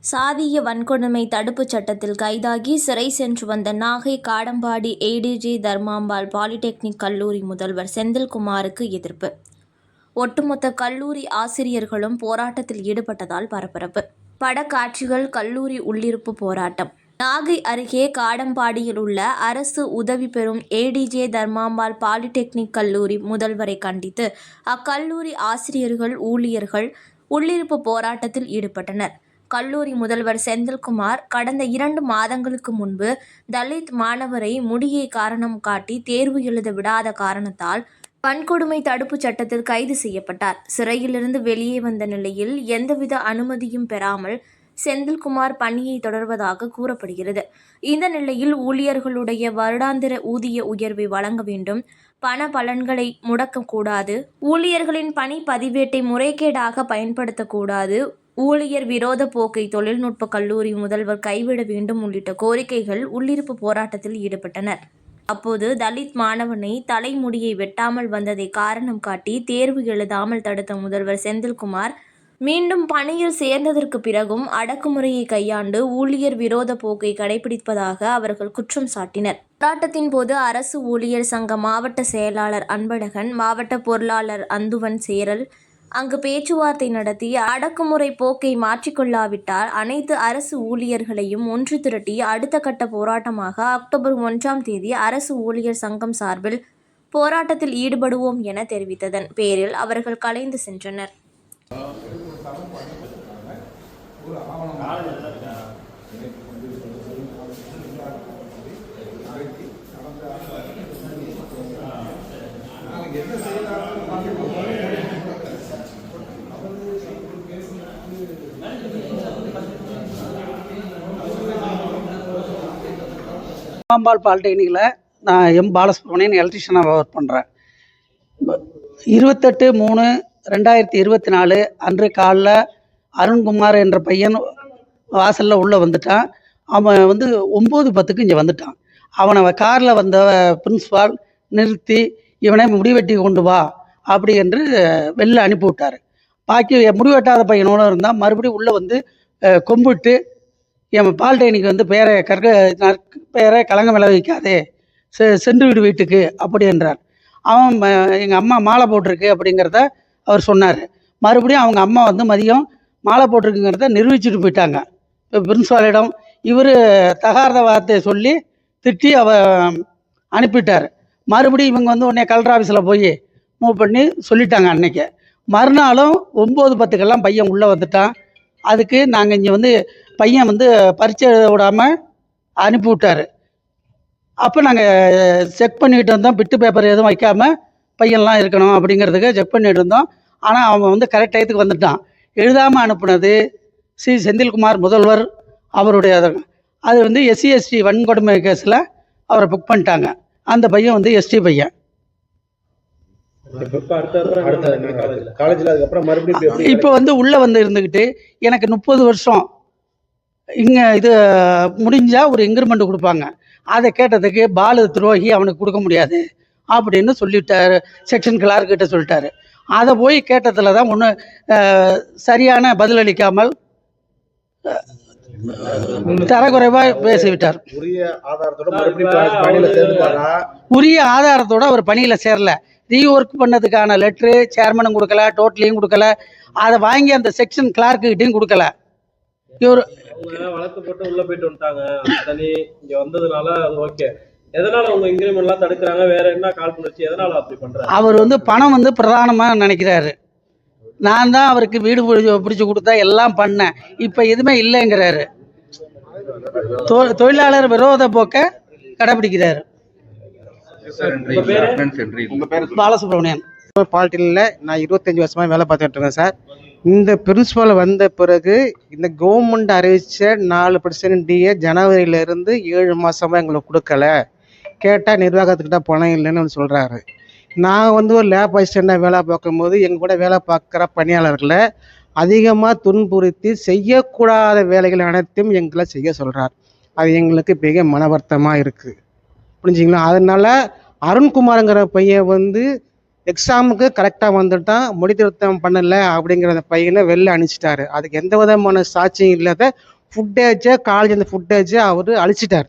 சாதிய வன்கொடுமை தடுப்புச் சட்டத்தில் கைதாகி சிறை சென்று வந்த நாகை காடம்பாடி ஏடிஜே தர்மாம்பாள் பாலிடெக்னிக் கல்லூரி முதல்வர் செந்தில்குமாருக்கு எதிர்ப்பு. ஒட்டுமொத்த கல்லூரி ஆசிரியர்களும் போராட்டத்தில் ஈடுபட்டதால் பரபரப்பு. படக்காட்சிகள் கல்லூரி உள்ளிருப்பு போராட்டம். நாகை அருகே காடம்பாடியில் உள்ள அரசு உதவி பெறும் ஏடிஜே தர்மாம்பாள் பாலிடெக்னிக் கல்லூரி முதல்வரை கண்டித்து அக்கல்லூரி ஆசிரியர்கள், ஊழியர்கள் உள்ளிருப்பு போராட்டத்தில் ஈடுபட்டனர். கல்லூரி முதல்வர் செந்தில்குமார் கடந்த 2 மாதங்களுக்கு முன்பு தலித் மாணவரை முடியை காரணம் காட்டி தேர்வு எழுத விடாத காரணத்தால் வன்கொடுமை தடுப்புச் சட்டத்தில் கைது செய்யப்பட்டார். சிறையிலிருந்து வெளியே வந்த நிலையில் எந்தவித அனுமதியும் பெறாமல் செந்தில்குமார் பணியை தொடர்வதாக கூறப்படுகிறது. இந்த நிலையில் ஊழியர்களுடைய வருடாந்திர ஊதிய உயர்வை வழங்க வேண்டும், பண பலன்களை முடக்கக்கூடாது, ஊழியர்களின் பணி பதிவேட்டை முறைகேடாக பயன்படுத்தக்கூடாது, ஊழியர் விரோத போக்கை தொழில்நுட்ப கல்லூரி முதல்வர் கைவிட வேண்டும் உள்ளிட்ட கோரிக்கைகள் உள்ளிருப்பு போராட்டத்தில் ஈடுபட்டனர். அப்போது தலித் மாணவனை தலைமுடியை வெட்டாமல் வந்ததை காரணம் காட்டி தேர்வு எழுதாமல் தடுத்த முதல்வர் செந்தில்குமார் மீண்டும் பணியில் சேர்ந்ததற்கு பிறகும் அடக்குமுறையை கையாண்டு ஊழியர் விரோத போக்கை கடைபிடிப்பதாக அவர்கள் குற்றம் சாட்டினர். போராட்டத்தின் போது அரசு ஊழியர் சங்க மாவட்ட செயலாளர் அன்பழகன், மாவட்ட பொருளாளர் அந்துவன் சேரல் அங்கு பேச்சுவார்த்தை நடத்தி அடக்குமுறை போக்கை மாற்றிக்கொள்ளாவிட்டால் அனைத்து அரசு ஊழியர்களையும் ஒன்று திரட்டி அடுத்த கட்ட போராட்டமாக அக்டோபர் 1ஆம் தேதி அரசு ஊழியர் சங்கம் சார்பில் போராட்டத்தில் ஈடுபடுவோம் என தெரிவித்ததன் பேரில் அவர்கள் கலைந்து சென்றனர். தர்மாம்பாள் பாலிடெக்னிக்கில் நான் எம் பாலசுப்ரமணியன் எலக்ட்ரிஷியனாக ஒர்க் பண்ணுறேன். 28/3/2024 அன்று காலைல அருண்குமார் என்ற பையன் வாசலில் உள்ளே வந்துட்டான். அவன் 9:10 இங்கே வந்துட்டான். அவனை காரில் வந்த பிரின்ஸ்பால் நிறுத்தி இவனை முடிவெட்டி கொண்டு வா அப்படி என்று வெளில அனுப்பிவிட்டார். பாக்கி முடிவெட்டாத பையனோடு இருந்தால் மறுபடியும் உள்ளே வந்து கொம்பிட்டு என் பாலிடெக்னிக் பேரை களங்கம் விளைவிக்காதே, சென்று விடு வீட்டுக்கு அப்படி என்றார். அவன் எங்கள் அம்மா மாலை போட்டிருக்கு அப்படிங்கிறத அவர் சொன்னார். மறுபடியும் அவங்க அம்மா மதியம் மாலை போட்டிருக்குங்கிறத நிரூபிச்சுட்டு போயிட்டாங்க. பிரின்ஸ்பாலிடம் இவர் தகாத வார்த்தையை சொல்லி திட்டி அனுப்பிட்டார். மறுபடியும் இவங்க உடனே கலெக்டர் ஆஃபீஸில் போய் மூவ் பண்ணி சொல்லிட்டாங்க. அன்னைக்கு மறுநாளும் 9:10 பையன் உள்ளே வந்துட்டான். அதுக்கு நாங்கள் இங்கே பையன் பரீட்சை விடாமல் அனுப்பிவிட்டார். அப்போ நாங்கள் செக் பண்ணிகிட்டு இருந்தோம், பிட்டு பேப்பர் எதுவும் வைக்காமல் பையன்லாம் இருக்கணும் அப்படிங்கிறதுக்கு செக் பண்ணிகிட்டு இருந்தோம். ஆனால் அவன் கரெக்ட் டயத்துக்கு வந்துட்டான். எழுதாமல் அனுப்புனது செந்தில்குமார் முதல்வர் அவருடைய அது SC/ST வன்கொடுமை கேஸில் அவரை புக் பண்ணிட்டாங்க. அந்த பையன் எஸ்டி பையன். இப்போ உள்ளே இருந்துக்கிட்டு எனக்கு 30 வருஷம் இங்கே இது முடிஞ்சால் ஒரு இன்க்ரிமெண்ட் கொடுப்பாங்க. அதை கேட்டதுக்கு பாலு துரோகி, அவனுக்கு கொடுக்க முடியாது அப்படின்னு சொல்லிவிட்டார். செக்ஷன் கிளார்க்கிட்ட சொல்லிட்டாரு. அதை போய் கேட்டதில் தான் ஒன்று சரியான பதிலளிக்காமல் தரக்குறைவாக பேசிவிட்டார். உரிய ஆதாரத்தோடு அவர் பணியில் சேரல. ரீஒர்க் பண்ணதுக்கான லெட்ரு சேர்மனும் கொடுக்கல, டோட்டலையும் கொடுக்கல, அதை வாங்கி அந்த செக்ஷன் கிளார்க்கிட்டையும் கொடுக்கல. இவர் வழக்கு போட்டு உள்ள போயிட்டு வந்துட்டாங்க. இங்க வந்ததுனால அது ஓகே. எதனால உங்க இன்கிரிமெண்ட்லாம் தடுக்கிறாங்க? வேற என்ன கால் பண்ணுச்சு? எதனால அப்படி பண்றாரு? அவர் பணம் பிரதானமா நினைக்கிறாரு. நான் தான் அவருக்கு வீடு பிடிச்சி கொடுத்தா எல்லாம் பண்ணேன், இப்ப எதுவுமே இல்லைங்கிறாரு. தொழிலாளர் விரோத போக்க கடைபிடிக்கிறாரு. பாலசுப்ரமணியன் பாலிடெக்னிக்ல நான் 25 வருஷமா வேலை பார்த்துட்டு இருக்கேன் சார். இந்த பிரின்சிபல் வந்த பிறகு இந்த கவர்மெண்ட் அறிவிச்ச 4% டிஏ ஜனவரியிலேருந்து 7 மாதமாக எங்களுக்கு கொடுக்கல. கேட்டால் நிர்வாகத்துக்கிட்ட பணம் இல்லைன்னு சொல்கிறாரு. நான் ஒரு லேப் அசிஸ்டண்டாக வேலை பார்க்கும்போது எங்கள் கூட வேலை பார்க்குற பணியாளர்களை அதிகமாக துன்புறுத்தி செய்யக்கூடாத வேலைகள் அனைத்தும் எங்களை செய்ய சொல்கிறார். அது எங்களுக்கு மிக மன வருத்தமாக இருக்குது. புரிஞ்சுங்களா? அதனால் அருண்குமாருங்கிற பையன் எக்ஸாமுக்கு கரெக்டாக வந்துட்டான், மொழி திருத்தம் பண்ணலை அப்படிங்கிற பையனை வெளில அனுப்பிச்சிட்டாரு. அதுக்கு எந்த விதமான சாட்சியும் இல்லாத ஃபுட்டேஜை காலேஜ் அந்த ஃபுட்டேஜை அவர் அழிச்சிட்டார்.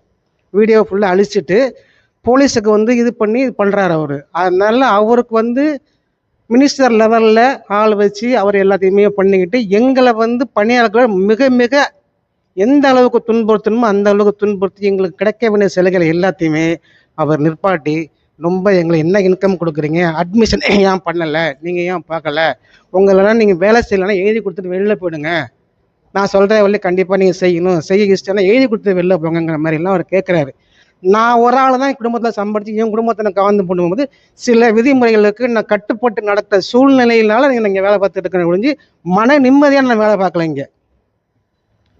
வீடியோ ஃபுல்லாக அழிச்சிட்டு போலீஸுக்கு வந்து இது பண்ணி இது பண்ணுறாரு அவர். அதனால அவருக்கு வந்து மினிஸ்டர் லெவலில் ஆள் வச்சு அவர் எல்லாத்தையுமே பண்ணிக்கிட்டு எங்களை வந்து பணியாளர்களை மிக மிக எந்த அளவுக்கு துன்புறுத்தணுமோ அந்த அளவுக்கு துன்புறுத்தி எங்களுக்கு கிடைக்க வேண்டிய சிலைகளை எல்லாத்தையுமே அவர் நிற்பாட்டி ரொம்ப எங்களை என்ன இன்கம் கொடுக்குறீங்க, அட்மிஷன் ஏன் பண்ணலை, நீங்கள் ஏன் பார்க்கல, உங்களெல்லாம் நீங்கள் வேலை செய்யலைன்னா எழுதி கொடுத்துட்டு வெளில போயிடுங்க, நான் சொல்கிற வேலையை கண்டிப்பாக நீங்கள் செய்யணும், செய்ய இஷ்டம்னா எழுதி கொடுத்துட்டு வெளில போங்கிற மாதிரிலாம் அவர் கேட்குறாரு. நான் ஒரு ஆள் தான் என் குடும்பத்தில் சம்பாதிச்சு என் குடும்பத்தை நான் கவர்ந்து பண்ணும்போது சில விதிமுறைகளுக்கு நான் கட்டுப்பட்டு நடத்த சூழ்நிலையினால நீங்கள் வேலை பார்த்துட்டு இருக்கிற ஒழிஞ்சு மன நிம்மதியாக நான் வேலை பார்க்கல இங்கே.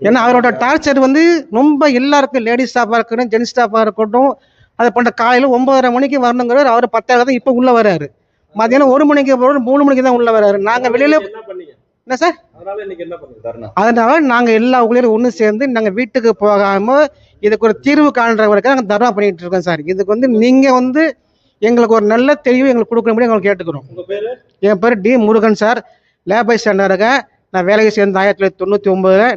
ஏன்னா அவரோட டார்ச்சர் வந்து ரொம்ப எல்லாருக்கும், லேடிஸ் ஸ்டாஃபாக இருக்கட்டும், ஜென்ஸ் ஸ்டாஃபாக இருக்கட்டும், அதை பண்ணுற காலையில் 9:30 மணிக்கு வரணுங்கிறவர் அவர் 10 தான் இப்போ உள்ளே வராரு. மதியானம் 1 மணிக்கு போகிற 3 மணிக்கு தான் உள்ளே வராரு. நாங்கள் வெளியில் என்ன பண்ணீங்க? என்ன சார், அதனால இன்னைக்கு என்ன பண்ணீங்க தர்ணா? அதனால நாங்கள் எல்லா ஊழியரும் ஒன்று சேர்ந்து நாங்கள் வீட்டுக்கு போகாமல் இதுக்கு ஒரு தீர்வு காண்ற வரைக்கும் நாங்கள் தர்ணா பண்ணிட்டு இருக்கோம் சார். இதுக்கு வந்து நீங்கள் வந்து எங்களுக்கு ஒரு நல்ல தெளிவு எங்களுக்கு கொடுக்க முடியும் எங்களுக்கு கேட்டுக்கிறோம். உங்க பேரு? என் பேர் டி முருகன் சார். லேபர் ஸ்டாண்டர்டுங்க. நான் வேலைக்கு சேர்ந்து 1999